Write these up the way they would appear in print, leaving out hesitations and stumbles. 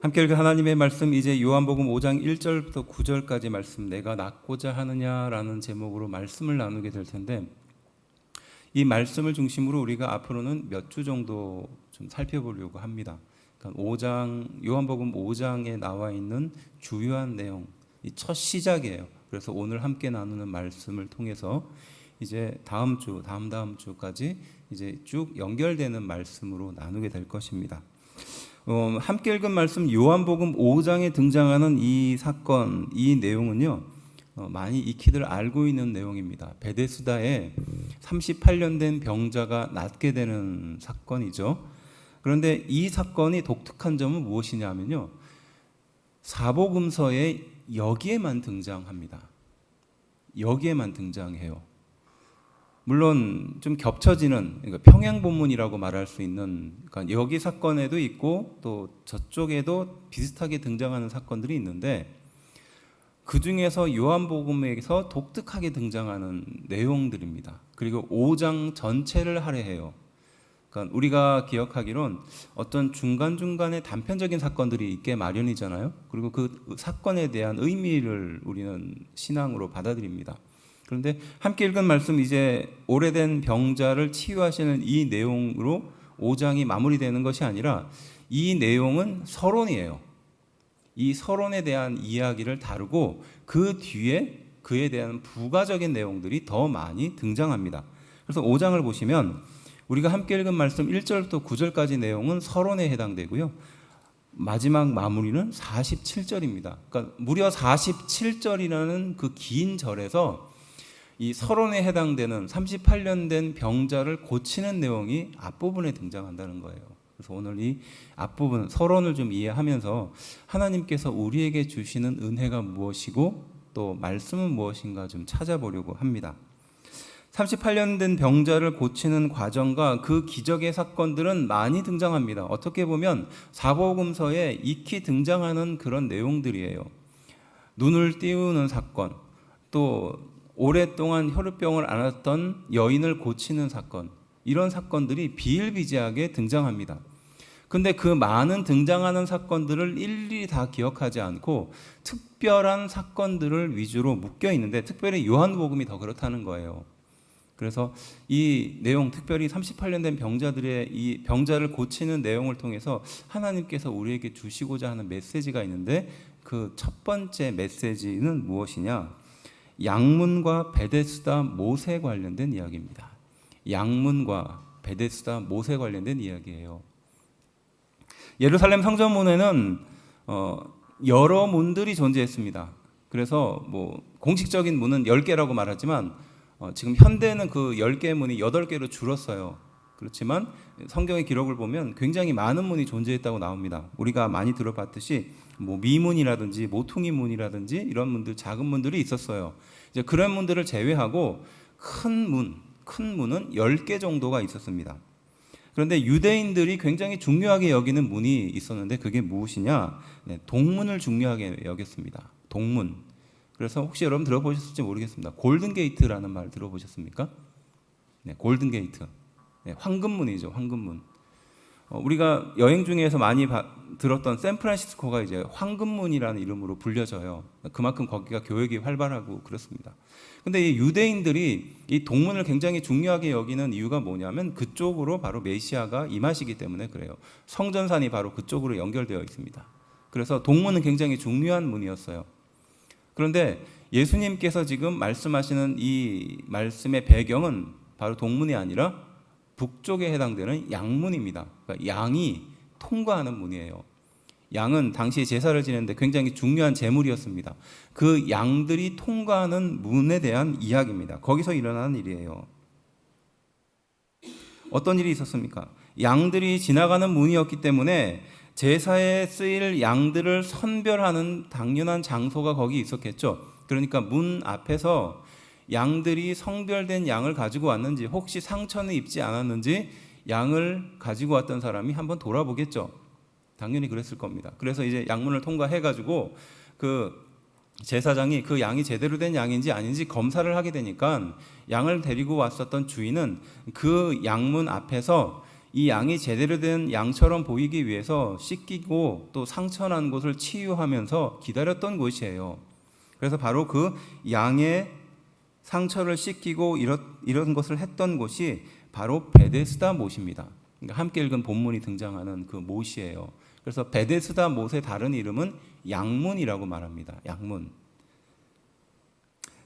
함께 읽은 하나님의 말씀, 이제 요한복음 5장 1절부터 9절까지 말씀, 내가 낫고자 하느냐라는 제목으로 말씀을 나누게 될 텐데, 이 말씀을 중심으로 우리가 앞으로는 몇 주 정도 좀 살펴보려고 합니다. 그러니까 요한복음 5장에 나와 있는 주요한 내용, 이 첫 시작이에요. 그래서 오늘 함께 나누는 말씀을 통해서 이제 다음 주까지 이제 쭉 연결되는 말씀으로 나누게 될 것입니다. 함께 읽은 말씀 요한복음 5장에 등장하는 이 사건, 이 내용은요, 많이 익히들 알고 있는 내용입니다. 베데스다에 38년 된 병자가 낫게 되는 사건이죠. 그런데 이 사건이 독특한 점은 무엇이냐면요, 사복음서에 여기에만 등장합니다. 여기에만 등장해요. 물론 좀 겹쳐지는, 그러니까 평행본문이라고 말할 수 있는, 그러니까 여기 사건에도 있고 또 저쪽에도 비슷하게 등장하는 사건들이 있는데, 그 중에서 요한복음에서 독특하게 등장하는 내용들입니다. 그리고 5장 전체를 할애해요. 그러니까 우리가 기억하기론 어떤 중간중간에 단편적인 사건들이 있게 마련이잖아요. 그리고 그 사건에 대한 의미를 우리는 신앙으로 받아들입니다. 그런데 함께 읽은 말씀, 이제 오래된 병자를 치유하시는 이 내용으로 5장이 마무리되는 것이 아니라 이 내용은 서론이에요. 이 서론에 대한 이야기를 다루고 그 뒤에 그에 대한 부가적인 내용들이 더 많이 등장합니다. 그래서 5장을 보시면 우리가 함께 읽은 말씀 1절부터 9절까지 내용은 서론에 해당되고요, 마지막 마무리는 47절입니다. 그러니까 무려 47절이라는 그 긴 절에서 이 서론에 해당되는 38년 된 병자를 고치는 내용이 앞부분에 등장한다는 거예요. 그래서 오늘 이 앞부분 서론을 좀 이해하면서 하나님께서 우리에게 주시는 은혜가 무엇이고 또 말씀은 무엇인가 좀 찾아보려고 합니다. 38년 된 병자를 고치는 과정과 그 기적의 사건들은 많이 등장합니다. 어떻게 보면 사복음서에 익히 등장하는 그런 내용들이에요. 눈을 띄우는 사건, 또 오랫동안 혈루병을 앓았던 여인을 고치는 사건, 이런 사건들이 비일비재하게 등장합니다. 근데 그 많은 등장하는 사건들을 일일이 다 기억하지 않고 특별한 사건들을 위주로 묶여 있는데, 특별히 요한복음이 더 그렇다는 거예요. 그래서 이 내용, 특별히 38년 된 병자들의 이 병자를 고치는 내용을 통해서 하나님께서 우리에게 주시고자 하는 메시지가 있는데, 그 첫 번째 메시지는 무엇이냐? 양문과 베데스다 못에 관련된 이야기입니다. 양문과 베데스다 못에 관련된 이야기예요. 예루살렘 성전문에는 여러 문들이 존재했습니다. 그래서 공식적인 문은 10개라고 말하지만 지금 현대는 그 10개의 문이 8개로 줄었어요. 그렇지만 성경의 기록을 보면 굉장히 많은 문이 존재했다고 나옵니다. 우리가 많이 들어봤듯이 미문이라든지 모퉁이 문이라든지 이런 문들, 작은 문들이 있었어요. 이제 그런 문들을 제외하고 큰 문은 10개 정도가 있었습니다. 그런데 유대인들이 굉장히 중요하게 여기는 문이 있었는데, 그게 무엇이냐? 동문을 중요하게 여겼습니다. 동문. 그래서 혹시 여러분 들어보셨을지 모르겠습니다. 골든게이트라는 말 들어보셨습니까? 네, 골든게이트. 네, 황금문이죠, 황금문. 우리가 여행 중에서 많이 들었던 샌프란시스코가 이제 황금문이라는 이름으로 불려져요. 그만큼 거기가 교역이 활발하고 그렇습니다. 근데 이 유대인들이 이 동문을 굉장히 중요하게 여기는 이유가 뭐냐면, 그쪽으로 바로 메시아가 임하시기 때문에 그래요. 성전산이 바로 그쪽으로 연결되어 있습니다. 그래서 동문은 굉장히 중요한 문이었어요. 그런데 예수님께서 지금 말씀하시는 이 말씀의 배경은 바로 동문이 아니라 북쪽에 해당되는 양문입니다. 그러니까 양이 통과하는 문이에요. 양은 당시 제사를 지내는데 굉장히 중요한 제물이었습니다. 그 양들이 통과하는 문에 대한 이야기입니다. 거기서 일어나는 일이에요. 어떤 일이 있었습니까? 양들이 지나가는 문이었기 때문에 제사에 쓰일 양들을 선별하는 당연한 장소가 거기 있었겠죠. 그러니까 문 앞에서 양들이 성별된 양을 가지고 왔는지, 혹시 상처는 입지 않았는지 양을 가지고 왔던 사람이 한번 돌아보겠죠. 당연히 그랬을 겁니다. 그래서 이제 양문을 통과해가지고 그 제사장이 그 양이 제대로 된 양인지 아닌지 검사를 하게 되니까 양을 데리고 왔었던 주인은 그 양문 앞에서 이 양이 제대로 된 양처럼 보이기 위해서 씻기고 또 상처난 곳을 치유하면서 기다렸던 곳이에요. 그래서 바로 그 양의 상처를 씻기고 이런 것을 했던 곳이 바로 베데스다 못입니다. 그러니까 함께 읽은 본문이 등장하는 그 못이에요. 그래서 베데스다 못의 다른 이름은 양문이라고 말합니다. 양문.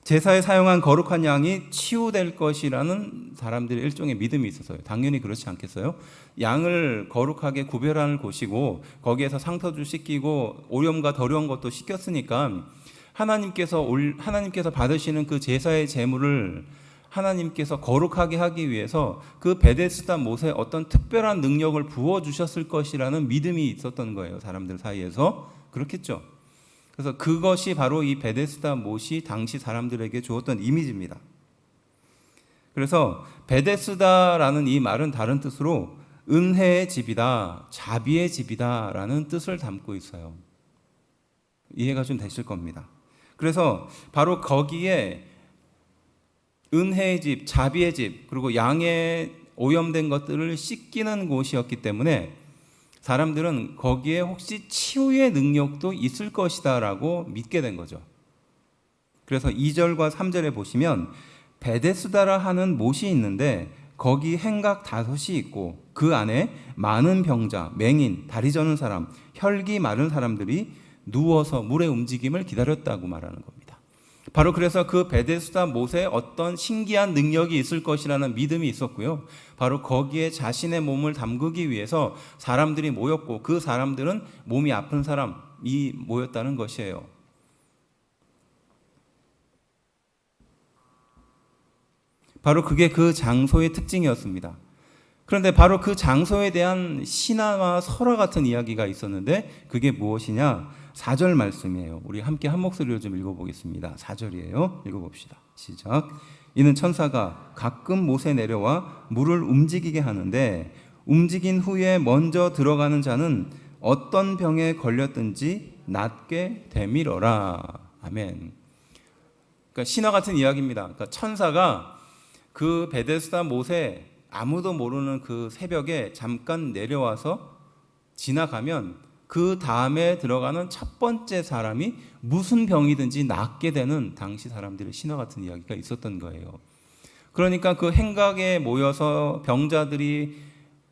제사에 사용한 거룩한 양이 치유될 것이라는 사람들의 일종의 믿음이 있었어요. 당연히 그렇지 않겠어요? 양을 거룩하게 구별하는 곳이고 거기에서 상처도 씻기고 오염과 더러운 것도 씻겼으니까 하나님께서 받으시는 그 제사의 제물을 하나님께서 거룩하게 하기 위해서 그 베데스다 못에 어떤 특별한 능력을 부어주셨을 것이라는 믿음이 있었던 거예요. 사람들 사이에서. 그렇겠죠. 그래서 그것이 바로 이 베데스다 못이 당시 사람들에게 주었던 이미지입니다. 그래서 베데스다라는 이 말은 다른 뜻으로 은혜의 집이다, 자비의 집이다 라는 뜻을 담고 있어요. 이해가 좀 되실 겁니다. 그래서 바로 거기에 은혜의 집, 자비의 집, 그리고 양의 오염된 것들을 씻기는 곳이었기 때문에 사람들은 거기에 혹시 치유의 능력도 있을 것이다 라고 믿게 된 거죠. 그래서 2절과 3절에 보시면 베데스다라 하는 못이 있는데 거기 행각 5이 있고 그 안에 많은 병자, 맹인, 다리 저는 사람, 혈기 마른 사람들이 누워서 물의 움직임을 기다렸다고 말하는 겁니다. 바로 그래서 그 베데스다 못에 어떤 신기한 능력이 있을 것이라는 믿음이 있었고요. 바로 거기에 자신의 몸을 담그기 위해서 사람들이 모였고 그 사람들은 몸이 아픈 사람이 모였다는 것이에요. 바로 그게 그 장소의 특징이었습니다. 그런데 바로 그 장소에 대한 신화와 설화 같은 이야기가 있었는데 그게 무엇이냐? 4절 말씀이에요. 우리 함께 한 목소리로 좀 읽어보겠습니다. 4절이에요. 읽어봅시다. 시작. 이는 천사가 가끔 못에 내려와 물을 움직이게 하는데 움직인 후에 먼저 들어가는 자는 어떤 병에 걸렸든지 낫게 되밀어라. 아멘. 그러니까 신화 같은 이야기입니다. 그러니까 천사가 그 베데스다 못에 아무도 모르는 그 새벽에 잠깐 내려와서 지나가면 그 다음에 들어가는 첫 번째 사람이 무슨 병이든지 낫게 되는 당시 사람들의 신화 같은 이야기가 있었던 거예요. 그러니까 그 행각에 모여서 병자들이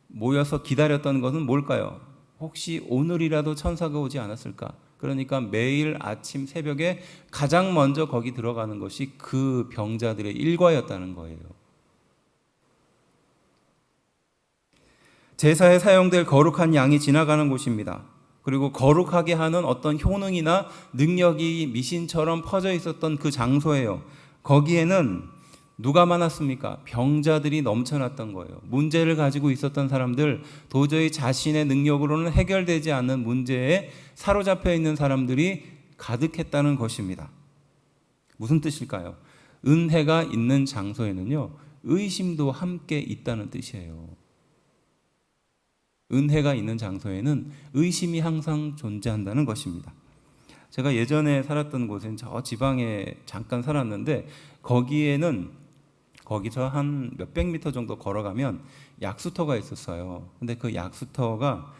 모여서 기다렸던 것은 뭘까요? 혹시 오늘이라도 천사가 오지 않았을까? 그러니까 매일 아침 새벽에 가장 먼저 거기 들어가는 것이 그 병자들의 일과였다는 거예요. 제사에 사용될 거룩한 양이 지나가는 곳입니다. 그리고 거룩하게 하는 어떤 효능이나 능력이 미신처럼 퍼져 있었던 그 장소예요. 거기에는 누가 많았습니까? 병자들이 넘쳐났던 거예요. 문제를 가지고 있었던 사람들, 도저히 자신의 능력으로는 해결되지 않는 문제에 사로잡혀 있는 사람들이 가득했다는 것입니다. 무슨 뜻일까요? 은혜가 있는 장소에는요, 의심도 함께 있다는 뜻이에요. 은혜가 있는 장소에는 의심이 항상 존재한다는 것입니다. 제가 예전에 살았던 곳은 저 지방에 잠깐 살았는데 거기서 한 몇백 미터 정도 걸어가면 약수터가 있었어요. 근데 그 약수터가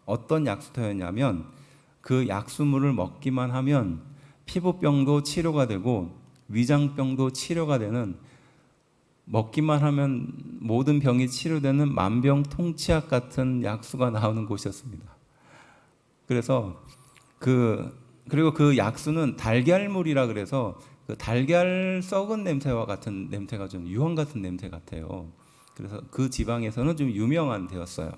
어떤 약수터였냐면 그 약수물을 먹기만 하면 피부병도 치료가 되고 위장병도 치료가 되는, 먹기만 하면 모든 병이 치료되는 만병통치약 같은 약수가 나오는 곳이었습니다. 그래서 그리고 그 약수는 달걀물이라 그래서 그 달걀 썩은 냄새와 같은 냄새가 좀 유황 같은 냄새 같아요. 그래서 그 지방에서는 좀 유명한 데였어요.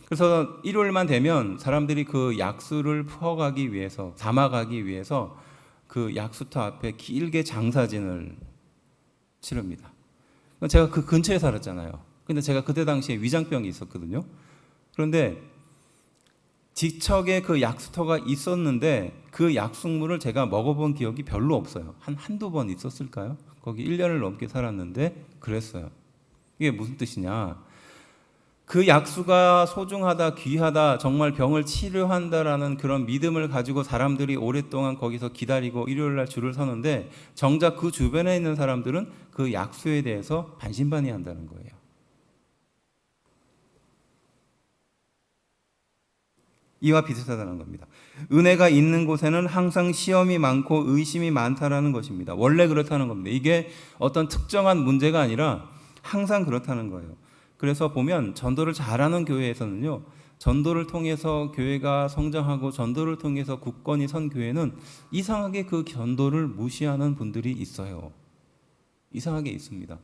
그래서 일요일만 되면 사람들이 그 약수를 퍼가기 위해서, 담아가기 위해서 그 약수터 앞에 길게 장사진을 치릅니다. 제가 그 근처에 살았잖아요. 근데 제가 그때 당시에 위장병이 있었거든요. 그런데 지척에 그 약수터가 있었는데 그 약수물을 제가 먹어본 기억이 별로 없어요. 한두 번 있었을까요? 거기 1년을 넘게 살았는데 그랬어요. 이게 무슨 뜻이냐? 그 약수가 소중하다, 귀하다, 정말 병을 치료한다라는 그런 믿음을 가지고 사람들이 오랫동안 거기서 기다리고 일요일 날 줄을 서는데 정작 그 주변에 있는 사람들은 그 약수에 대해서 반신반의한다는 거예요. 이와 비슷하다는 겁니다. 은혜가 있는 곳에는 항상 시험이 많고 의심이 많다라는 것입니다. 원래 그렇다는 겁니다. 이게 어떤 특정한 문제가 아니라 항상 그렇다는 거예요. 그래서 보면 전도를 잘하는 교회에서는요, 전도를 통해서 교회가 성장하고 전도를 통해서 굳건히 선 교회는 이상하게 그 전도를 무시하는 분들이 있어요. 이상하게 있습니다.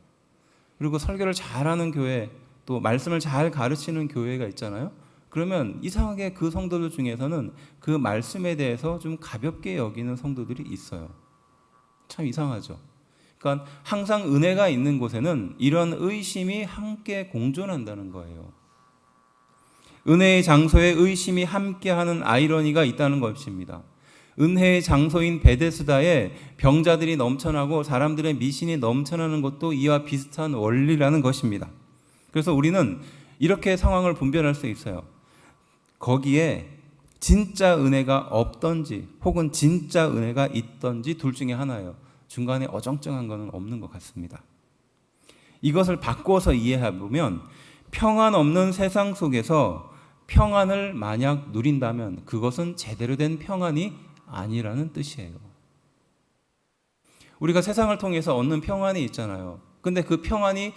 그리고 설교를 잘하는 교회, 또 말씀을 잘 가르치는 교회가 있잖아요. 그러면 이상하게 그 성도들 중에서는 그 말씀에 대해서 좀 가볍게 여기는 성도들이 있어요. 참 이상하죠. 그러니까 항상 은혜가 있는 곳에는 이런 의심이 함께 공존한다는 거예요. 은혜의 장소에 의심이 함께하는 아이러니가 있다는 것입니다. 은혜의 장소인 베데스다에 병자들이 넘쳐나고 사람들의 미신이 넘쳐나는 것도 이와 비슷한 원리라는 것입니다. 그래서 우리는 이렇게 상황을 분별할 수 있어요. 거기에 진짜 은혜가 없던지 혹은 진짜 은혜가 있던지 둘 중에 하나예요. 중간에 어정쩡한 것은 없는 것 같습니다. 이것을 바꿔서 이해해보면 평안 없는 세상 속에서 평안을 만약 누린다면 그것은 제대로 된 평안이 아니라는 뜻이에요. 우리가 세상을 통해서 얻는 평안이 있잖아요. 근데 그 평안이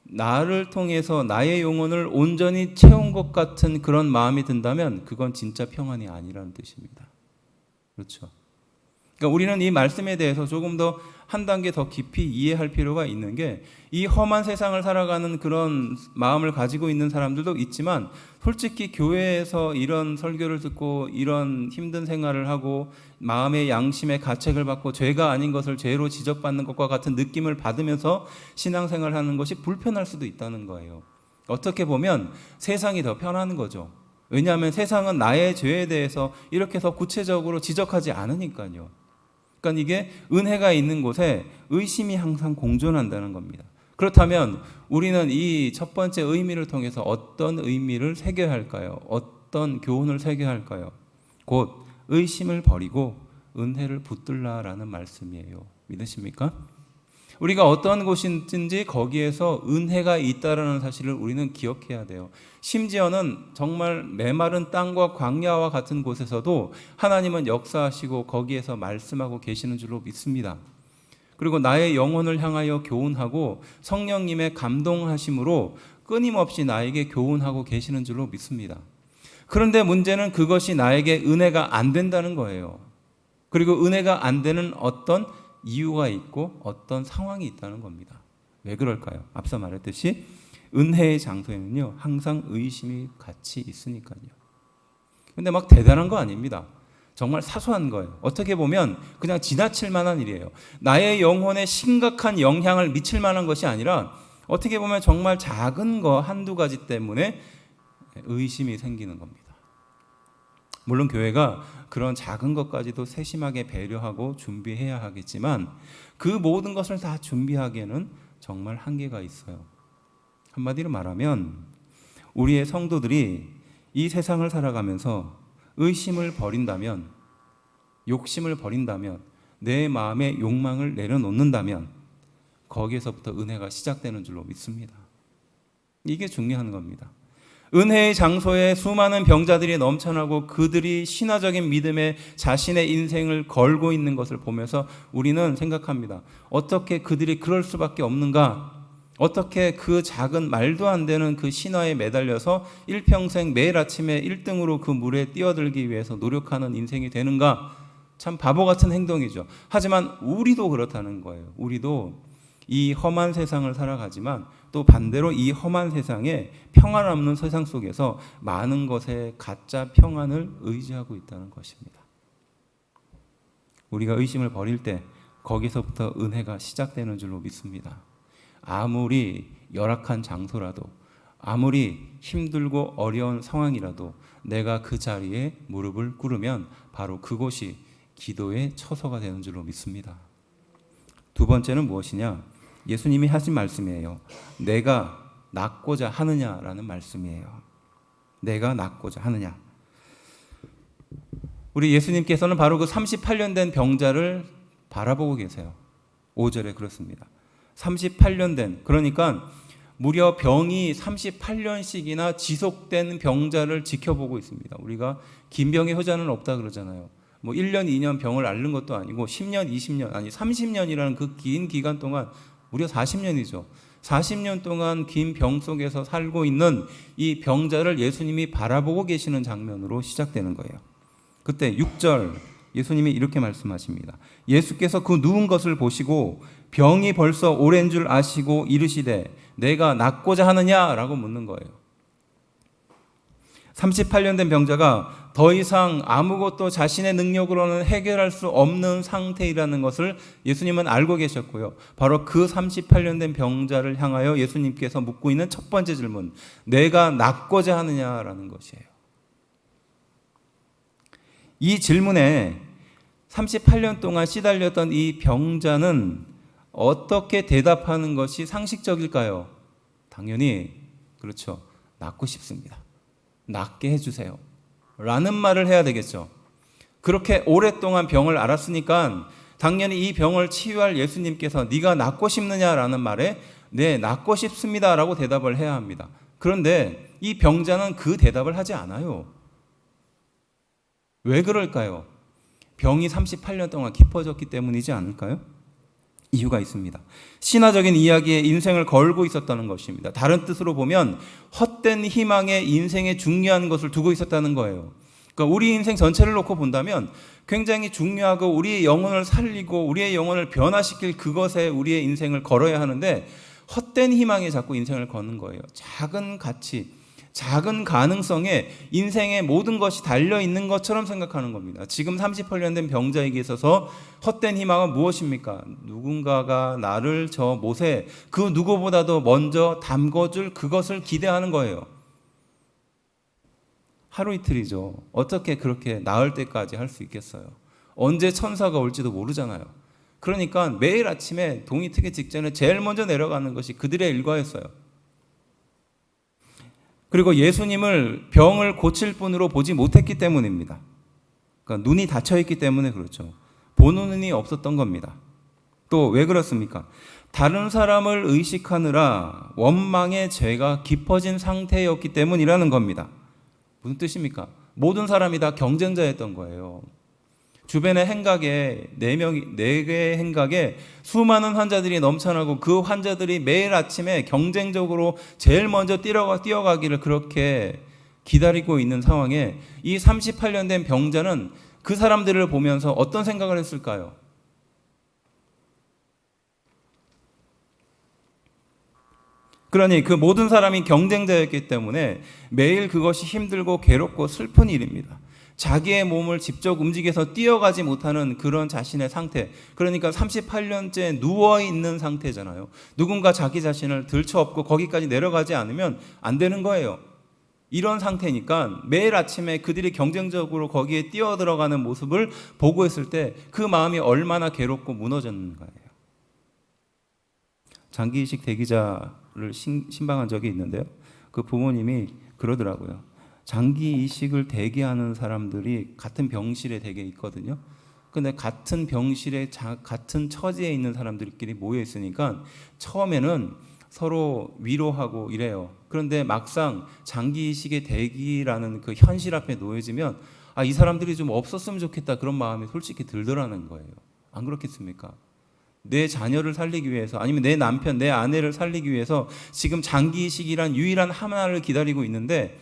나를 통해서 나의 영혼을 온전히 채운 것 같은 그런 마음이 든다면 그건 진짜 평안이 아니라는 뜻입니다. 그렇죠? 그러니까 우리는 이 말씀에 대해서 조금 더 한 단계 더 깊이 이해할 필요가 있는 게 이 험한 세상을 살아가는 그런 마음을 가지고 있는 사람들도 있지만 솔직히 교회에서 이런 설교를 듣고 이런 힘든 생활을 하고 마음의 양심의 가책을 받고 죄가 아닌 것을 죄로 지적받는 것과 같은 느낌을 받으면서 신앙생활을 하는 것이 불편할 수도 있다는 거예요. 어떻게 보면 세상이 더 편한 거죠. 왜냐하면 세상은 나의 죄에 대해서 이렇게 더 구체적으로 지적하지 않으니까요. 그러니까 이게 은혜가 있는 곳에 의심이 항상 공존한다는 겁니다. 그렇다면 우리는 이 첫 번째 의미를 통해서 어떤 의미를 새겨야 할까요? 어떤 교훈을 새겨야 할까요? 곧 의심을 버리고 은혜를 붙들라라는 말씀이에요. 믿으십니까? 우리가 어떤 곳이든지 거기에서 은혜가 있다라는 사실을 우리는 기억해야 돼요. 심지어는 정말 메마른 땅과 광야와 같은 곳에서도 하나님은 역사하시고 거기에서 말씀하고 계시는 줄로 믿습니다. 그리고 나의 영혼을 향하여 교훈하고 성령님의 감동하심으로 끊임없이 나에게 교훈하고 계시는 줄로 믿습니다. 그런데 문제는 그것이 나에게 은혜가 안 된다는 거예요. 그리고 은혜가 안 되는 어떤 이유가 있고 어떤 상황이 있다는 겁니다. 왜 그럴까요? 앞서 말했듯이 은혜의 장소에는요 항상 의심이 같이 있으니까요. 근데 막 대단한 거 아닙니다. 정말 사소한 거예요. 어떻게 보면 그냥 지나칠 만한 일이에요. 나의 영혼에 심각한 영향을 미칠 만한 것이 아니라 어떻게 보면 정말 작은 거 한두 가지 때문에 의심이 생기는 겁니다. 물론 교회가 그런 작은 것까지도 세심하게 배려하고 준비해야 하겠지만 그 모든 것을 다 준비하기에는 정말 한계가 있어요. 한마디로 말하면 우리의 성도들이 이 세상을 살아가면서 의심을 버린다면, 욕심을 버린다면, 내 마음의 욕망을 내려놓는다면 거기에서부터 은혜가 시작되는 줄로 믿습니다. 이게 중요한 겁니다. 은혜의 장소에 수많은 병자들이 넘쳐나고 그들이 신화적인 믿음에 자신의 인생을 걸고 있는 것을 보면서 우리는 생각합니다. 어떻게 그들이 그럴 수밖에 없는가? 어떻게 그 작은 말도 안 되는 그 신화에 매달려서 일평생 매일 아침에 1등으로 그 물에 뛰어들기 위해서 노력하는 인생이 되는가? 참 바보 같은 행동이죠. 하지만 우리도 그렇다는 거예요. 우리도 이 험한 세상을 살아가지만 또 반대로 이 험한 세상에 평안 없는 세상 속에서 많은 것에 가짜 평안을 의지하고 있다는 것입니다. 우리가 의심을 버릴 때 거기서부터 은혜가 시작되는 줄로 믿습니다. 아무리 열악한 장소라도 아무리 힘들고 어려운 상황이라도 내가 그 자리에 무릎을 꿇으면 바로 그곳이 기도의 처소가 되는 줄로 믿습니다. 두 번째는 무엇이냐? 예수님이 하신 말씀이에요. 내가 낫고자 하느냐라는 말씀이에요. 내가 낫고자 하느냐. 우리 예수님께서는 바로 그 38년 된 병자를 바라보고 계세요. 5절에 그렇습니다. 38년 된, 그러니까 무려 병이 38년씩이나 지속된 병자를 지켜보고 있습니다. 우리가 긴 병의 효자는 없다 그러잖아요. 뭐 1년, 2년 병을 앓는 것도 아니고 10년, 20년, 아니 30년이라는 그 긴 기간 동안 무려 40년이죠. 40년 동안 긴 병 속에서 살고 있는 이 병자를 예수님이 바라보고 계시는 장면으로 시작되는 거예요. 그때 6절 예수님이 이렇게 말씀하십니다. 예수께서 그 누운 것을 보시고 병이 벌써 오랜 줄 아시고 이르시되 내가 낫고자 하느냐라고 묻는 거예요. 38년 된 병자가 더 이상 아무것도 자신의 능력으로는 해결할 수 없는 상태이라는 것을 예수님은 알고 계셨고요. 바로 그 38년 된 병자를 향하여 예수님께서 묻고 있는 첫 번째 질문, 내가 낫고자 하느냐라는 것이에요. 이 질문에 38년 동안 시달렸던 이 병자는 어떻게 대답하는 것이 상식적일까요? 당연히 그렇죠. 낫고 싶습니다. 낫게 해주세요. 라는 말을 해야 되겠죠. 그렇게 오랫동안 병을 앓았으니까 당연히 이 병을 치유할 예수님께서 네가 낫고 싶느냐라는 말에 네, 낫고 싶습니다 라고 대답을 해야 합니다. 그런데 이 병자는 그 대답을 하지 않아요. 왜 그럴까요? 병이 38년 동안 깊어졌기 때문이지 않을까요? 이유가 있습니다. 신화적인 이야기에 인생을 걸고 있었다는 것입니다. 다른 뜻으로 보면 헛된 희망에 인생의 중요한 것을 두고 있었다는 거예요. 그러니까 우리 인생 전체를 놓고 본다면 굉장히 중요하고 우리의 영혼을 살리고 우리의 영혼을 변화시킬 그것에 우리의 인생을 걸어야 하는데 헛된 희망에 자꾸 인생을 거는 거예요. 작은 가치, 작은 가능성에 인생의 모든 것이 달려있는 것처럼 생각하는 겁니다. 지금 38년 된 병자에게 있어서 헛된 희망은 무엇입니까? 누군가가 나를 저 못에 그 누구보다도 먼저 담궈줄 그것을 기대하는 거예요. 하루 이틀이죠. 어떻게 그렇게 나을 때까지 할 수 있겠어요? 언제 천사가 올지도 모르잖아요. 그러니까 매일 아침에 동이 트기 직전에 제일 먼저 내려가는 것이 그들의 일과였어요. 그리고 예수님을 병을 고칠 분으로 보지 못했기 때문입니다. 그러니까 눈이 닫혀있기 때문에 그렇죠. 보는 눈이 없었던 겁니다. 또 왜 그렇습니까? 다른 사람을 의식하느라 원망의 죄가 깊어진 상태였기 때문이라는 겁니다. 무슨 뜻입니까? 모든 사람이 다 경쟁자였던 거예요. 주변의 행각에 4개의 행각에 수많은 환자들이 넘쳐나고 그 환자들이 매일 아침에 경쟁적으로 제일 먼저 뛰어가기를 그렇게 기다리고 있는 상황에 이 38년 된 병자는 그 사람들을 보면서 어떤 생각을 했을까요? 그러니 그 모든 사람이 경쟁자였기 때문에 매일 그것이 힘들고 괴롭고 슬픈 일입니다. 자기의 몸을 직접 움직여서 뛰어가지 못하는 그런 자신의 상태, 그러니까 38년째 누워있는 상태잖아요. 누군가 자기 자신을 들쳐업고 거기까지 내려가지 않으면 안 되는 거예요. 이런 상태니까 매일 아침에 그들이 경쟁적으로 거기에 뛰어들어가는 모습을 보고 있을 때 그 마음이 얼마나 괴롭고 무너졌는가예요. 장기이식 대기자를 신방한 적이 있는데요. 그 부모님이 그러더라고요. 장기 이식을 대기하는 사람들이 같은 병실에 대개 있거든요. 근데 같은 병실에 같은 처지에 있는 사람들끼리 모여 있으니까 처음에는 서로 위로하고 이래요. 그런데 막상 장기 이식의 대기라는 그 현실 앞에 놓여지면 이 사람들이 좀 없었으면 좋겠다 그런 마음이 솔직히 들더라는 거예요. 안 그렇겠습니까? 내 자녀를 살리기 위해서 아니면 내 남편, 내 아내를 살리기 위해서 지금 장기 이식이란 유일한 하나를 기다리고 있는데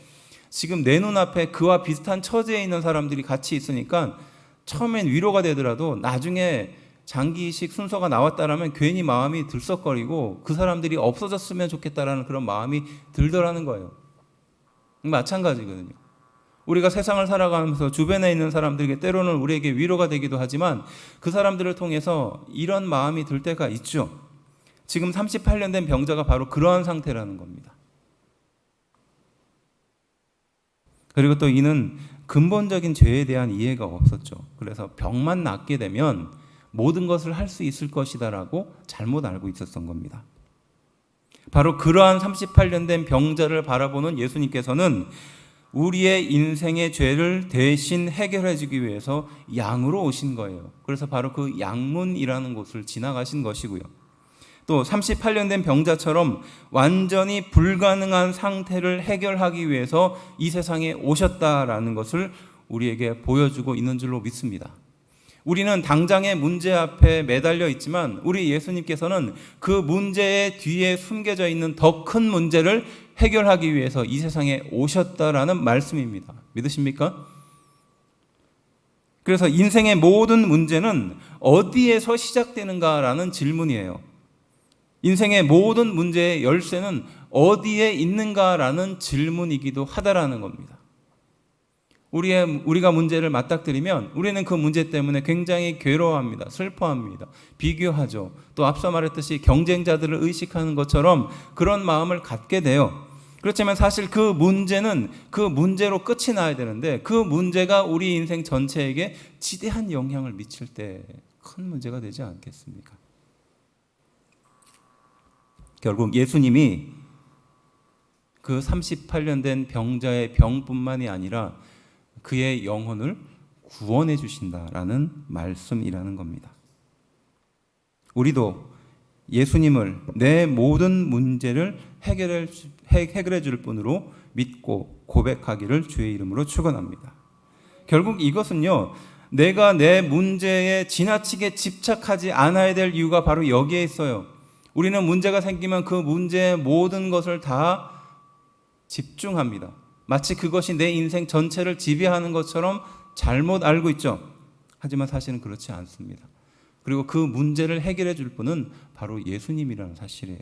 지금 내 눈앞에 그와 비슷한 처지에 있는 사람들이 같이 있으니까 처음엔 위로가 되더라도 나중에 장기 이식 순서가 나왔다라면 괜히 마음이 들썩거리고 그 사람들이 없어졌으면 좋겠다라는 그런 마음이 들더라는 거예요. 마찬가지거든요. 우리가 세상을 살아가면서 주변에 있는 사람들에게 때로는 우리에게 위로가 되기도 하지만 그 사람들을 통해서 이런 마음이 들 때가 있죠. 지금 38년 된 병자가 바로 그러한 상태라는 겁니다. 그리고 또 이는 근본적인 죄에 대한 이해가 없었죠. 그래서 병만 낫게 되면 모든 것을 할 수 있을 것이다라고 잘못 알고 있었던 겁니다. 바로 그러한 38년 된 병자를 바라보는 예수님께서는 우리의 인생의 죄를 대신 해결해 주기 위해서 양으로 오신 거예요. 그래서 바로 그 양문이라는 곳을 지나가신 것이고요. 또 38년 된 병자처럼 완전히 불가능한 상태를 해결하기 위해서 이 세상에 오셨다라는 것을 우리에게 보여주고 있는 줄로 믿습니다. 우리는 당장의 문제 앞에 매달려 있지만 우리 예수님께서는 그 문제의 뒤에 숨겨져 있는 더 큰 문제를 해결하기 위해서 이 세상에 오셨다라는 말씀입니다. 믿으십니까? 그래서 인생의 모든 문제는 어디에서 시작되는가라는 질문이에요. 인생의 모든 문제의 열쇠는 어디에 있는가라는 질문이기도 하다라는 겁니다. 우리가 문제를 맞닥뜨리면 우리는 그 문제 때문에 굉장히 괴로워합니다. 슬퍼합니다. 비교하죠. 또 앞서 말했듯이 경쟁자들을 의식하는 것처럼 그런 마음을 갖게 돼요. 그렇지만 사실 그 문제는 그 문제로 끝이 나야 되는데 그 문제가 우리 인생 전체에게 지대한 영향을 미칠 때 큰 문제가 되지 않겠습니까? 결국 예수님이 그 38년 된 병자의 병뿐만이 아니라 그의 영혼을 구원해 주신다라는 말씀이라는 겁니다. 우리도 예수님을 내 모든 문제를 해결해 줄 분으로 믿고 고백하기를 주의 이름으로 축원합니다. 결국 이것은요, 내가 내 문제에 지나치게 집착하지 않아야 될 이유가 바로 여기에 있어요. 우리는 문제가 생기면 그 문제의 모든 것을 다 집중합니다. 마치 그것이 내 인생 전체를 지배하는 것처럼 잘못 알고 있죠. 하지만 사실은 그렇지 않습니다. 그리고 그 문제를 해결해 줄 분은 바로 예수님이라는 사실이에요.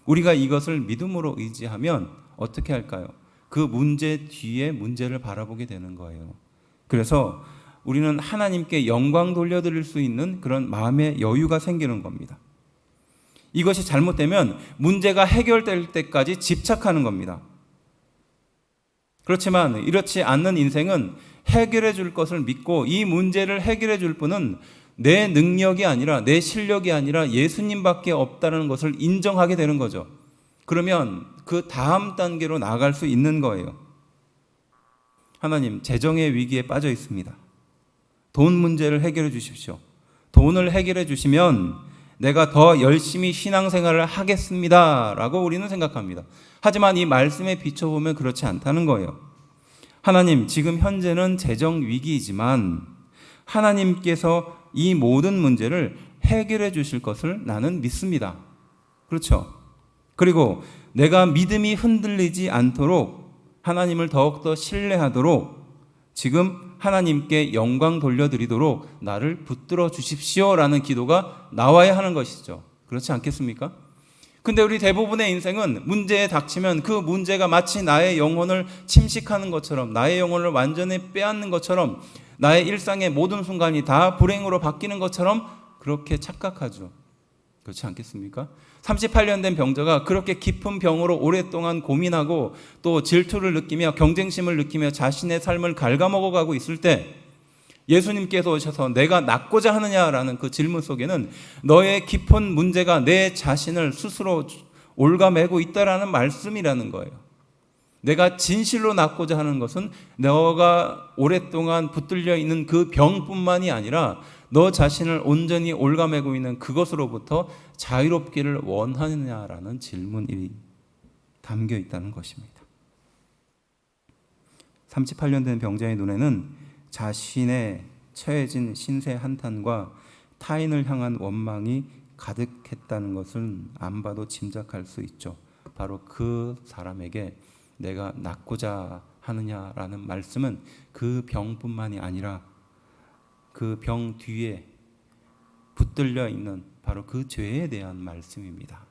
우리가 이것을 믿음으로 의지하면 어떻게 할까요? 그 문제 뒤에 문제를 바라보게 되는 거예요. 그래서 우리는 하나님께 영광 돌려드릴 수 있는 그런 마음의 여유가 생기는 겁니다. 이것이 잘못되면 문제가 해결될 때까지 집착하는 겁니다. 그렇지만 이렇지 않는 인생은 해결해 줄 것을 믿고 이 문제를 해결해 줄 분은 내 능력이 아니라 내 실력이 아니라 예수님밖에 없다는 것을 인정하게 되는 거죠. 그러면 그 다음 단계로 나아갈 수 있는 거예요. 하나님, 재정의 위기에 빠져 있습니다. 돈 문제를 해결해 주십시오. 돈을 해결해 주시면 내가 더 열심히 신앙생활을 하겠습니다 라고 우리는 생각합니다. 하지만 이 말씀에 비춰보면 그렇지 않다는 거예요. 하나님, 지금 현재는 재정 위기이지만 하나님께서 이 모든 문제를 해결해 주실 것을 나는 믿습니다. 그렇죠? 그리고 내가 믿음이 흔들리지 않도록 하나님을 더욱더 신뢰하도록 지금 하나님께 영광 돌려드리도록 나를 붙들어 주십시오라는 기도가 나와야 하는 것이죠. 그렇지 않겠습니까? 근데 우리 대부분의 인생은 문제에 닥치면 그 문제가 마치 나의 영혼을 침식하는 것처럼, 나의 영혼을 완전히 빼앗는 것처럼, 나의 일상의 모든 순간이 다 불행으로 바뀌는 것처럼 그렇게 착각하죠. 그렇지 않겠습니까? 38년 된 병자가 그렇게 깊은 병으로 오랫동안 고민하고 또 질투를 느끼며 경쟁심을 느끼며 자신의 삶을 갉아먹어가고 있을 때 예수님께서 오셔서 내가 낫고자 하느냐라는 그 질문 속에는 너의 깊은 문제가 내 자신을 스스로 올가매고 있다라는 말씀이라는 거예요. 내가 진실로 낫고자 하는 것은 너가 오랫동안 붙들려 있는 그 병뿐만이 아니라 너 자신을 온전히 올가매고 있는 그것으로부터 자유롭기를 원하느냐라는 질문이 담겨 있다는 것입니다. 38년 된 병자의 눈에는 자신의 처해진 신세 한탄과 타인을 향한 원망이 가득했다는 것을 안 봐도 짐작할 수 있죠. 바로 그 사람에게 내가 낫고자 하느냐라는 말씀은 그 병뿐만이 아니라 그 병 뒤에 붙들려 있는 바로 그 죄에 대한 말씀입니다.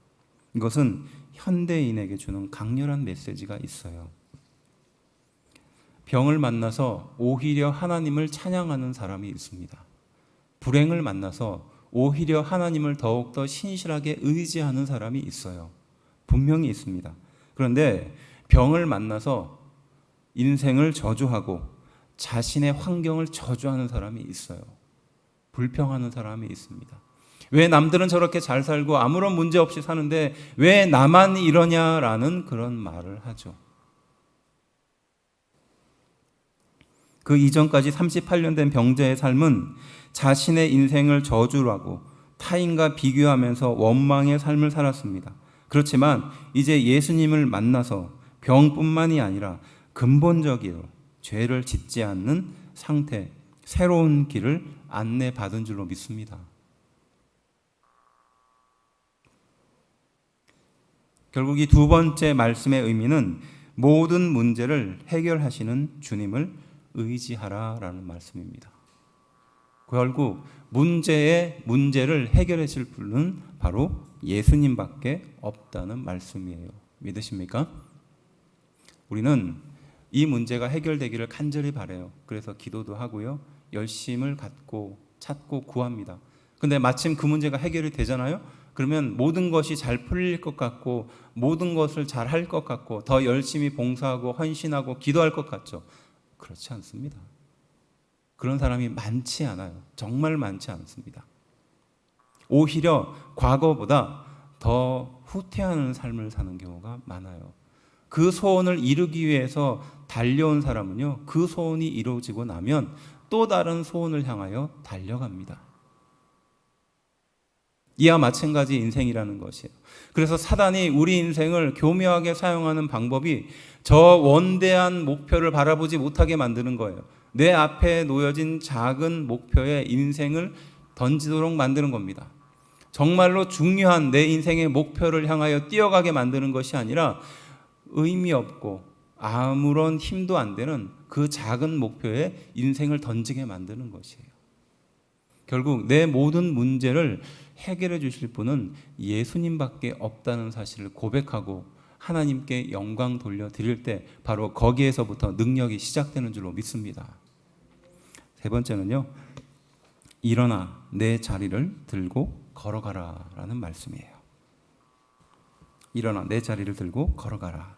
이것은 현대인에게 주는 강렬한 메시지가 있어요. 병을 만나서 오히려 하나님을 찬양하는 사람이 있습니다. 불행을 만나서 오히려 하나님을 더욱더 신실하게 의지하는 사람이 있어요. 분명히 있습니다. 그런데 병을 만나서 인생을 저주하고 자신의 환경을 저주하는 사람이 있어요. 불평하는 사람이 있습니다. 왜 남들은 저렇게 잘 살고 아무런 문제 없이 사는데 왜 나만 이러냐라는 그런 말을 하죠. 그 이전까지 38년 된 병자의 삶은 자신의 인생을 저주로 하고 타인과 비교하면서 원망의 삶을 살았습니다. 그렇지만 이제 예수님을 만나서 병뿐만이 아니라 근본적으로 죄를 짓지 않는 상태, 새로운 길을 안내받은 줄로 믿습니다. 결국 이 두 번째 말씀의 의미는 모든 문제를 해결하시는 주님을 의지하라라는 말씀입니다. 결국 문제를 해결해 줄 분은 바로 예수님밖에 없다는 말씀이에요. 믿으십니까? 우리는 이 문제가 해결되기를 간절히 바라요. 그래서 기도도 하고요. 열심을 갖고 찾고 구합니다. 근데 마침 그 문제가 해결이 되잖아요. 그러면 모든 것이 잘 풀릴 것 같고 모든 것을 잘 할 것 같고 더 열심히 봉사하고 헌신하고 기도할 것 같죠. 그렇지 않습니다. 그런 사람이 많지 않아요. 정말 많지 않습니다. 오히려 과거보다 더 후퇴하는 삶을 사는 경우가 많아요. 그 소원을 이루기 위해서 달려온 사람은요, 그 소원이 이루어지고 나면 또 다른 소원을 향하여 달려갑니다. 이와 마찬가지 인생이라는 것이에요. 그래서 사단이 우리 인생을 교묘하게 사용하는 방법이 저 원대한 목표를 바라보지 못하게 만드는 거예요. 내 앞에 놓여진 작은 목표에 인생을 던지도록 만드는 겁니다. 정말로 중요한 내 인생의 목표를 향하여 뛰어가게 만드는 것이 아니라 의미 없고 아무런 힘도 안 되는 그 작은 목표에 인생을 던지게 만드는 것이에요. 결국 내 모든 문제를 해결해 주실 분은 예수님밖에 없다는 사실을 고백하고 하나님께 영광 돌려드릴 때 바로 거기에서부터 능력이 시작되는 줄로 믿습니다. 세 번째는요, 일어나 내 자리를 들고 걸어가라 라는 말씀이에요. 일어나 내 자리를 들고 걸어가라.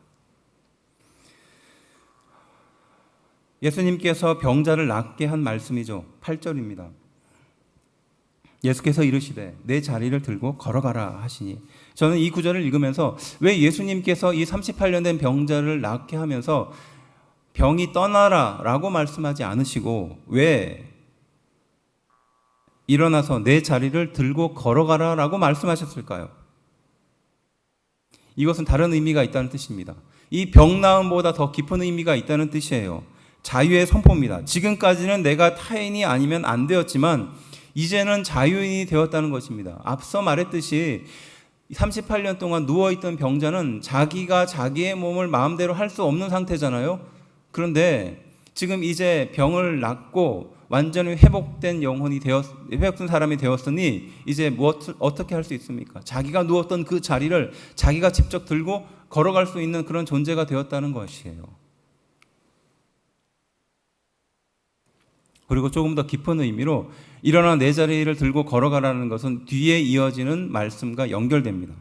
예수님께서 병자를 낫게 한 말씀이죠. 8절입니다. 예수께서 이르시되 내 자리를 들고 걸어가라 하시니, 저는 이 구절을 읽으면서 왜 예수님께서 이 38년 된 병자를 낫게 하면서 병이 떠나라 라고 말씀하지 않으시고 왜 일어나서 내 자리를 들고 걸어가라 라고 말씀하셨을까요? 이것은 다른 의미가 있다는 뜻입니다. 이 병나음보다 더 깊은 의미가 있다는 뜻이에요. 자유의 선포입니다. 지금까지는 내가 타인이 아니면 안 되었지만 이제는 자유인이 되었다는 것입니다. 앞서 말했듯이 38년 동안 누워있던 병자는 자기가 자기의 몸을 마음대로 할 수 없는 상태잖아요. 그런데 지금 이제 병을 낫고 완전히 회복된 회복된 사람이 되었으니 이제 어떻게 할 수 있습니까? 자기가 누웠던 그 자리를 자기가 직접 들고 걸어갈 수 있는 그런 존재가 되었다는 것이에요. 그리고 조금 더 깊은 의미로 일어나 내 자리를 들고 걸어가라는 것은 뒤에 이어지는 말씀과 연결됩니다.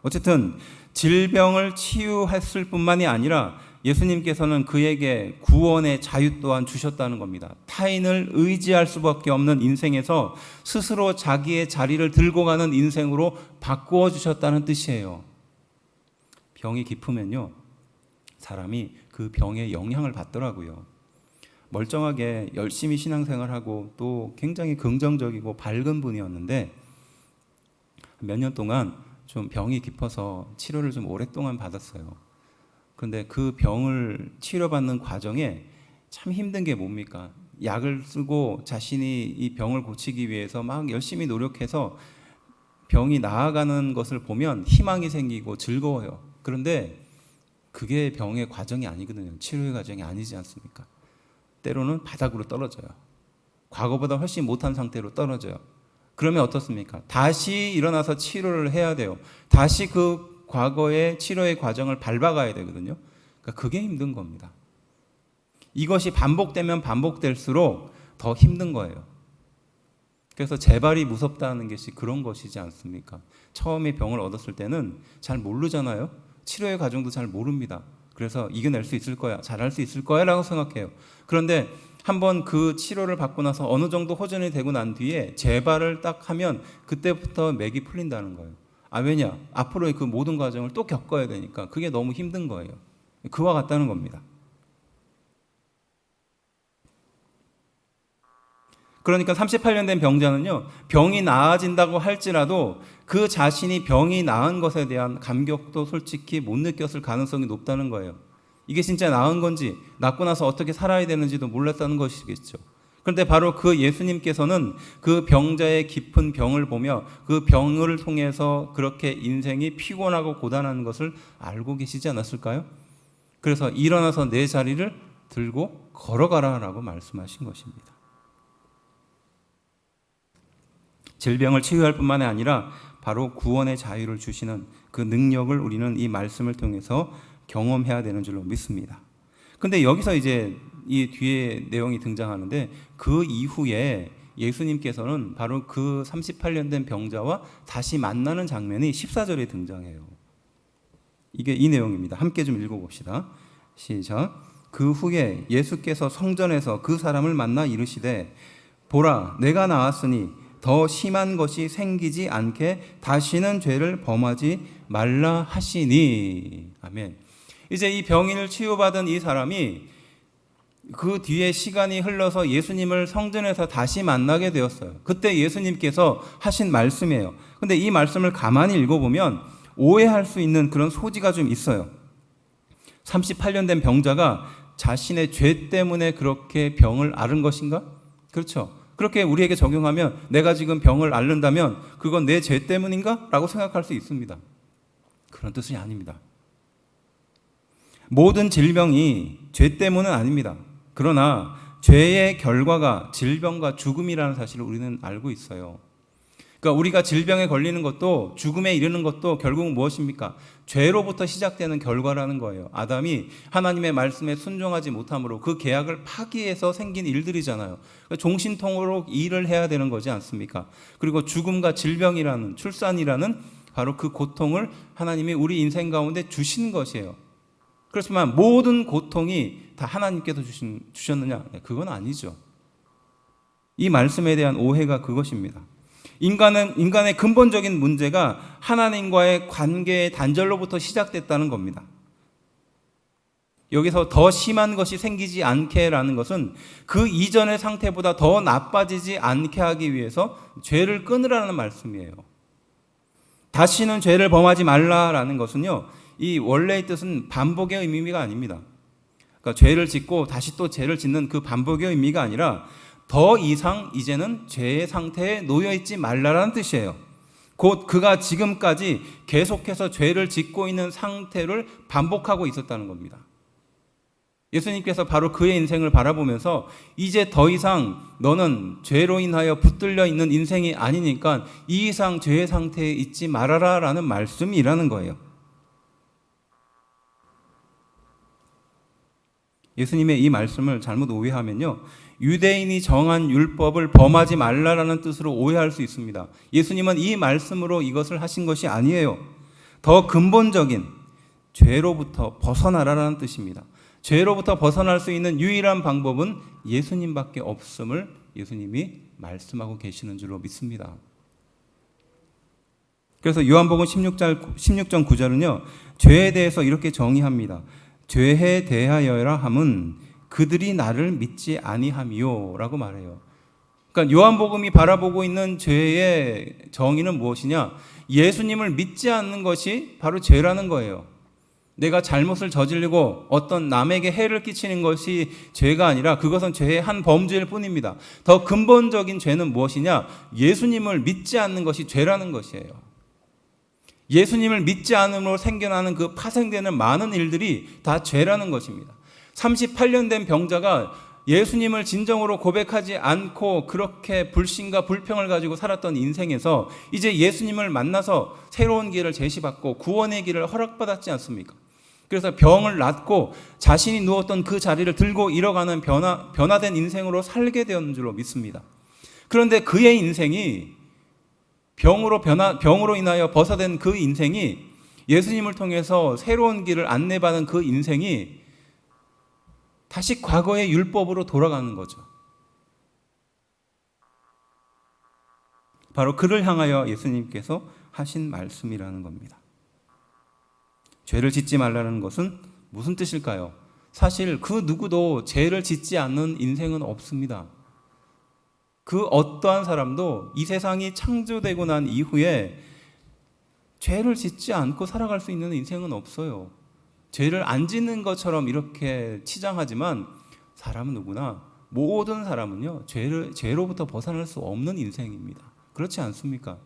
어쨌든 질병을 치유했을 뿐만이 아니라 예수님께서는 그에게 구원의 자유 또한 주셨다는 겁니다. 타인을 의지할 수밖에 없는 인생에서 스스로 자기의 자리를 들고 가는 인생으로 바꾸어 주셨다는 뜻이에요. 병이 깊으면요, 사람이 그 병의 영향을 받더라고요. 멀쩡하게 열심히 신앙생활하고 또 굉장히 긍정적이고 밝은 분이었는데 몇 년 동안 좀 병이 깊어서 치료를 좀 오랫동안 받았어요. 그런데 그 병을 치료받는 과정에 참 힘든 게 뭡니까? 약을 쓰고 자신이 이 병을 고치기 위해서 막 열심히 노력해서 병이 나아가는 것을 보면 희망이 생기고 즐거워요. 그런데 그게 병의 과정이 아니거든요. 치료의 과정이 아니지 않습니까? 때로는 바닥으로 떨어져요. 과거보다 훨씬 못한 상태로 떨어져요. 그러면 어떻습니까? 다시 일어나서 치료를 해야 돼요. 다시 그 과거의 치료의 과정을 밟아가야 되거든요. 그러니까 그게 힘든 겁니다. 이것이 반복되면 반복될수록 더 힘든 거예요. 그래서 재발이 무섭다는 것이 그런 것이지 않습니까? 처음에 병을 얻었을 때는 잘 모르잖아요. 치료의 과정도 잘 모릅니다. 그래서 이겨낼 수 있을 거야, 잘할 수 있을 거야 라고 생각해요. 그런데 한번 그 치료를 받고 나서 어느 정도 호전이 되고 난 뒤에 재발을 딱 하면 그때부터 맥이 풀린다는 거예요. 왜냐? 앞으로의 그 모든 과정을 또 겪어야 되니까 그게 너무 힘든 거예요. 그와 같다는 겁니다. 그러니까 38년 된 병자는요, 병이 나아진다고 할지라도 그 자신이 병이 나은 것에 대한 감격도 솔직히 못 느꼈을 가능성이 높다는 거예요. 이게 진짜 나은 건지, 낫고 나서 어떻게 살아야 되는지도 몰랐다는 것이겠죠. 그런데 바로 그 예수님께서는 그 병자의 깊은 병을 보며 그 병을 통해서 그렇게 인생이 피곤하고 고단한 것을 알고 계시지 않았을까요? 그래서 일어나서 내 자리를 들고 걸어가라라고 말씀하신 것입니다. 질병을 치유할 뿐만 아니라 바로 구원의 자유를 주시는 그 능력을 우리는 이 말씀을 통해서 경험해야 되는 줄로 믿습니다. 근데 여기서 이제 이 뒤에 내용이 등장하는데 그 이후에 예수님께서는 바로 그 38년 된 병자와 다시 만나는 장면이 14절에 등장해요. 이게 이 내용입니다. 함께 좀 읽어봅시다. 시작. 그 후에 예수께서 성전에서 그 사람을 만나 이르시되 보라 내가 나았으니 더 심한 것이 생기지 않게 다시는 죄를 범하지 말라 하시니. 아멘. 이제 이 병인을 치유받은 이 사람이 그 뒤에 시간이 흘러서 예수님을 성전에서 다시 만나게 되었어요. 그때 예수님께서 하신 말씀이에요. 근데 이 말씀을 가만히 읽어보면 오해할 수 있는 그런 소지가 좀 있어요. 38년 된 병자가 자신의 죄 때문에 그렇게 병을 앓은 것인가? 그렇죠. 그렇게 우리에게 적용하면 내가 지금 병을 앓는다면 그건 내 죄 때문인가? 라고 생각할 수 있습니다. 그런 뜻이 아닙니다. 모든 질병이 죄 때문은 아닙니다. 그러나 죄의 결과가 질병과 죽음이라는 사실을 우리는 알고 있어요. 그러니까 우리가 질병에 걸리는 것도 죽음에 이르는 것도 결국 무엇입니까? 죄로부터 시작되는 결과라는 거예요. 아담이 하나님의 말씀에 순종하지 못함으로 그 계약을 파기해서 생긴 일들이잖아요. 그러니까 종신통으로 일을 해야 되는 거지 않습니까? 그리고 죽음과 질병이라는 출산이라는 바로 그 고통을 하나님이 우리 인생 가운데 주신 것이에요. 그렇지만 모든 고통이 다 하나님께서 주셨느냐? 그건 아니죠. 이 말씀에 대한 오해가 그것입니다. 인간의 근본적인 문제가 하나님과의 관계의 단절로부터 시작됐다는 겁니다. 여기서 더 심한 것이 생기지 않게라는 것은 그 이전의 상태보다 더 나빠지지 않게 하기 위해서 죄를 끊으라는 말씀이에요. 다시는 죄를 범하지 말라라는 것은요, 이 원래의 뜻은 반복의 의미가 아닙니다. 그러니까 죄를 짓고 다시 또 죄를 짓는 그 반복의 의미가 아니라 더 이상 이제는 죄의 상태에 놓여있지 말라라는 뜻이에요. 곧 그가 지금까지 계속해서 죄를 짓고 있는 상태를 반복하고 있었다는 겁니다. 예수님께서 바로 그의 인생을 바라보면서 이제 더 이상 너는 죄로 인하여 붙들려 있는 인생이 아니니까 이 이상 죄의 상태에 있지 말아라 라는 말씀이라는 거예요. 예수님의 이 말씀을 잘못 오해하면요, 유대인이 정한 율법을 범하지 말라라는 뜻으로 오해할 수 있습니다. 예수님은 이 말씀으로 이것을 하신 것이 아니에요. 더 근본적인 죄로부터 벗어나라라는 뜻입니다. 죄로부터 벗어날 수 있는 유일한 방법은 예수님밖에 없음을 예수님이 말씀하고 계시는 줄로 믿습니다. 그래서 요한복음 16장 9절은요, 죄에 대해서 이렇게 정의합니다. 죄에 대하여라 함은 그들이 나를 믿지 아니함이요 라고 말해요. 그러니까 요한복음이 바라보고 있는 죄의 정의는 무엇이냐? 예수님을 믿지 않는 것이 바로 죄라는 거예요. 내가 잘못을 저지르고 어떤 남에게 해를 끼치는 것이 죄가 아니라 그것은 죄의 한 범죄일 뿐입니다. 더 근본적인 죄는 무엇이냐? 예수님을 믿지 않는 것이 죄라는 것이에요. 예수님을 믿지 않음으로 생겨나는 그 파생되는 많은 일들이 다 죄라는 것입니다. 38년 된 병자가 예수님을 진정으로 고백하지 않고 그렇게 불신과 불평을 가지고 살았던 인생에서 이제 예수님을 만나서 새로운 길을 제시받고 구원의 길을 허락받았지 않습니까? 그래서 병을 낫고 자신이 누웠던 그 자리를 들고 일어가는 변화된 인생으로 살게 되었는 줄로 믿습니다. 그런데 그의 인생이 병으로 인하여 벗어된 그 인생이 예수님을 통해서 새로운 길을 안내받은 그 인생이 다시 과거의 율법으로 돌아가는 거죠. 바로 그를 향하여 예수님께서 하신 말씀이라는 겁니다. 죄를 짓지 말라는 것은 무슨 뜻일까요? 사실 그 누구도 죄를 짓지 않는 인생은 없습니다. 그 어떠한 사람도 이 세상이 창조되고 난 이후에 죄를 짓지 않고 살아갈 수 있는 인생은 없어요. 죄를 안 짓는 것처럼 이렇게 치장하지만 사람은 누구나, 모든 사람은요, 죄로부터 벗어날 수 없는 인생입니다. 그렇지 않습니까?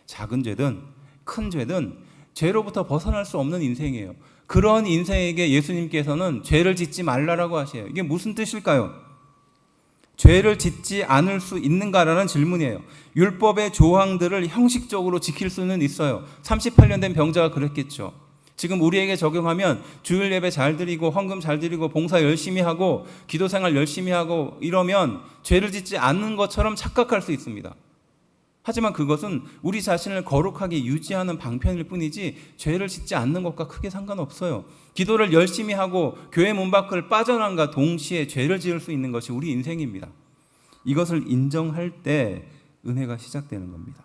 작은 죄든 큰 죄든 죄로부터 벗어날 수 없는 인생이에요. 그런 인생에게 예수님께서는 죄를 짓지 말라라고 하셔요. 이게 무슨 뜻일까요? 죄를 짓지 않을 수 있는가라는 질문이에요. 율법의 조항들을 형식적으로 지킬 수는 있어요. 38년 된 병자가 그랬겠죠. 지금 우리에게 적용하면 주일 예배 잘 드리고 헌금 잘 드리고 봉사 열심히 하고 기도 생활 열심히 하고 이러면 죄를 짓지 않는 것처럼 착각할 수 있습니다. 하지만 그것은 우리 자신을 거룩하게 유지하는 방편일 뿐이지 죄를 짓지 않는 것과 크게 상관없어요. 기도를 열심히 하고 교회 문 밖을 빠져나간과 동시에 죄를 지을 수 있는 것이 우리 인생입니다. 이것을 인정할 때 은혜가 시작되는 겁니다.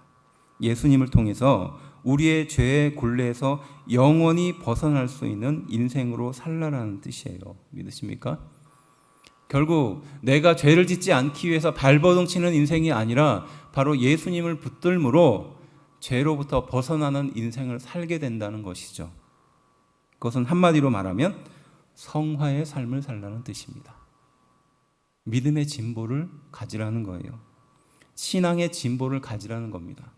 예수님을 통해서 우리의 죄의 굴레에서 영원히 벗어날 수 있는 인생으로 살라라는 뜻이에요. 믿으십니까? 결국 내가 죄를 짓지 않기 위해서 발버둥 치는 인생이 아니라 바로 예수님을 붙들므로 죄로부터 벗어나는 인생을 살게 된다는 것이죠. 그것은 한마디로 말하면 성화의 삶을 살라는 뜻입니다. 믿음의 진보를 가지라는 거예요. 신앙의 진보를 가지라는 겁니다.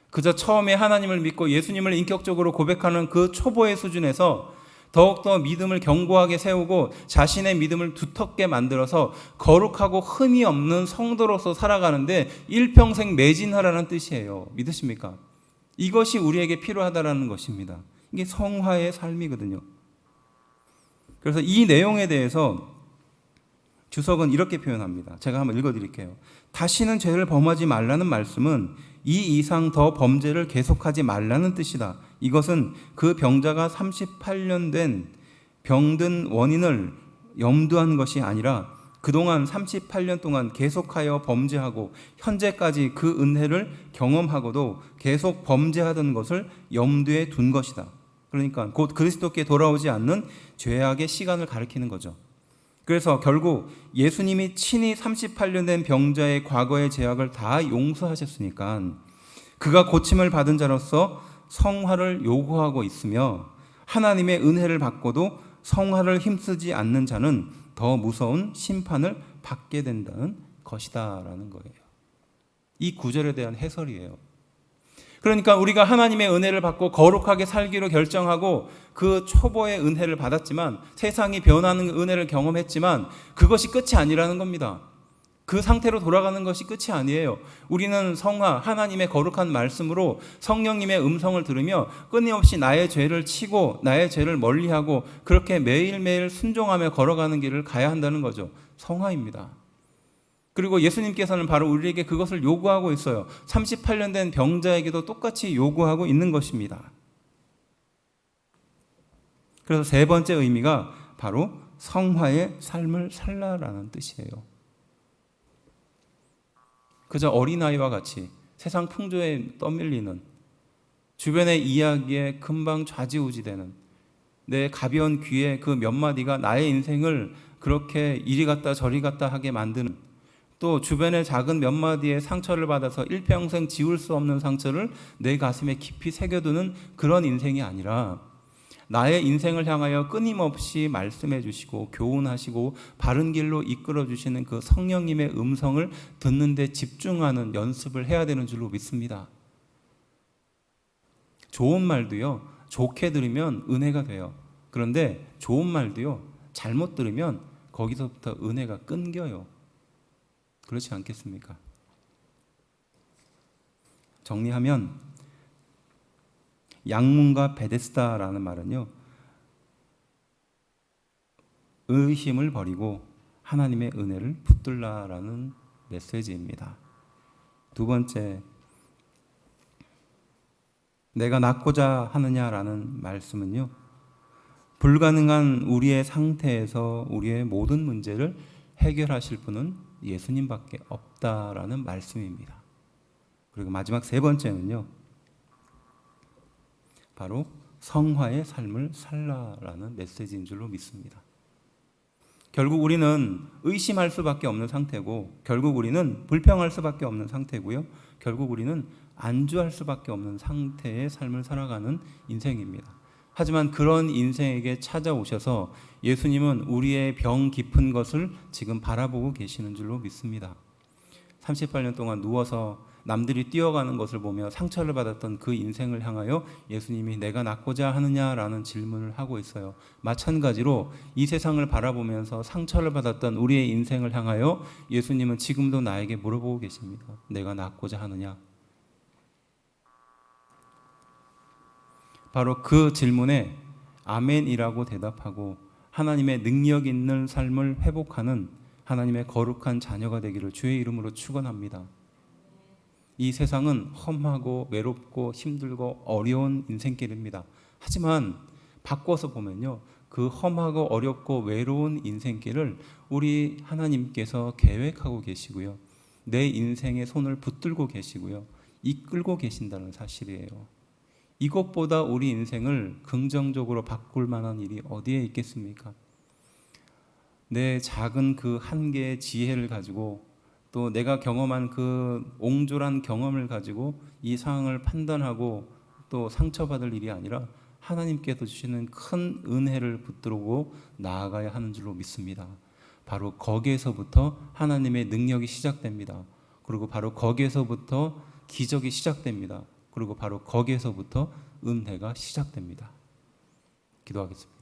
그저 처음에 하나님을 믿고 예수님을 인격적으로 고백하는 그 초보의 수준에서 더욱더 믿음을 견고하게 세우고 자신의 믿음을 두텁게 만들어서 거룩하고 흠이 없는 성도로서 살아가는데 일평생 매진하라는 뜻이에요. 믿으십니까? 이것이 우리에게 필요하다라는 것입니다. 이게 성화의 삶이거든요. 그래서 이 내용에 대해서 주석은 이렇게 표현합니다. 제가 한번 읽어드릴게요. 다시는 죄를 범하지 말라는 말씀은 이 이상 더 범죄를 계속하지 말라는 뜻이다. 이것은 그 병자가 38년 된 병든 원인을 염두한 것이 아니라 그동안 38년 동안 계속하여 범죄하고 현재까지 그 은혜를 경험하고도 계속 범죄하던 것을 염두에 둔 것이다. 그러니까 곧 그리스도께 돌아오지 않는 죄악의 시간을 가리키는 거죠. 그래서 결국 예수님이 친히 38년 된 병자의 과거의 죄악을 다 용서하셨으니까 그가 고침을 받은 자로서 성화를 요구하고 있으며 하나님의 은혜를 받고도 성화를 힘쓰지 않는 자는 더 무서운 심판을 받게 된다는 것이다라는 거예요. 이 구절에 대한 해설이에요. 그러니까 우리가 하나님의 은혜를 받고 거룩하게 살기로 결정하고 그 초보의 은혜를 받았지만 세상이 변하는 은혜를 경험했지만 그것이 끝이 아니라는 겁니다. 그 상태로 돌아가는 것이 끝이 아니에요. 우리는 성화, 하나님의 거룩한 말씀으로 성령님의 음성을 들으며 끊임없이 나의 죄를 치고 나의 죄를 멀리하고 그렇게 매일매일 순종하며 걸어가는 길을 가야 한다는 거죠. 성화입니다. 그리고 예수님께서는 바로 우리에게 그것을 요구하고 있어요. 38년 된 병자에게도 똑같이 요구하고 있는 것입니다. 그래서 세 번째 의미가 바로 성화의 삶을 살라라는 뜻이에요. 그저 어린아이와 같이 세상 풍조에 떠밀리는 주변의 이야기에 금방 좌지우지되는 내 가벼운 귀에 그 몇 마디가 나의 인생을 그렇게 이리 갔다 저리 갔다 하게 만드는, 또 주변의 작은 몇 마디의 상처를 받아서 일평생 지울 수 없는 상처를 내 가슴에 깊이 새겨두는 그런 인생이 아니라 나의 인생을 향하여 끊임없이 말씀해 주시고 교훈하시고 바른 길로 이끌어 주시는 그 성령님의 음성을 듣는 데 집중하는 연습을 해야 되는 줄로 믿습니다. 좋은 말도요, 좋게 들으면 은혜가 돼요. 그런데 좋은 말도요, 잘못 들으면 거기서부터 은혜가 끊겨요. 그렇지 않겠습니까? 정리하면 양문과 베데스다라는 말은요, 의심을 버리고 하나님의 은혜를 붙들라라는 메시지입니다. 두 번째, 내가 낳고자 하느냐라는 말씀은요, 불가능한 우리의 상태에서 우리의 모든 문제를 해결하실 분은 예수님밖에 없다라는 말씀입니다. 그리고 마지막 세 번째는요, 바로 성화의 삶을 살라라는 메시지인 줄로 믿습니다. 결국 우리는 의심할 수밖에 없는 상태고, 결국 우리는 불평할 수밖에 없는 상태고요, 결국 우리는 안주할 수밖에 없는 상태의 삶을 살아가는 인생입니다. 하지만 그런 인생에게 찾아오셔서 예수님은 우리의 병 깊은 것을 지금 바라보고 계시는 줄로 믿습니다. 38년 동안 누워서 남들이 뛰어가는 것을 보며 상처를 받았던 그 인생을 향하여 예수님이 내가 낫고자 하느냐라는 질문을 하고 있어요. 마찬가지로 이 세상을 바라보면서 상처를 받았던 우리의 인생을 향하여 예수님은 지금도 나에게 물어보고 계십니다. 내가 낫고자 하느냐? 바로 그 질문에 아멘이라고 대답하고 하나님의 능력 있는 삶을 회복하는 하나님의 거룩한 자녀가 되기를 주의 이름으로 축원합니다. 이 세상은 험하고 외롭고 힘들고 어려운 인생길입니다. 하지만 바꿔서 보면요, 그 험하고 어렵고 외로운 인생길을 우리 하나님께서 계획하고 계시고요, 내 인생에 손을 붙들고 계시고요, 이끌고 계신다는 사실이에요. 이것보다 우리 인생을 긍정적으로 바꿀 만한 일이 어디에 있겠습니까? 내 작은 그 한 개의 지혜를 가지고 또 내가 경험한 그 옹졸한 경험을 가지고 이 상황을 판단하고 또 상처받을 일이 아니라 하나님께서 주시는 큰 은혜를 붙들고 나아가야 하는 줄로 믿습니다. 바로 거기에서부터 하나님의 능력이 시작됩니다. 그리고 바로 거기에서부터 기적이 시작됩니다. 그리고 바로 거기에서부터 은혜가 시작됩니다. 기도하겠습니다.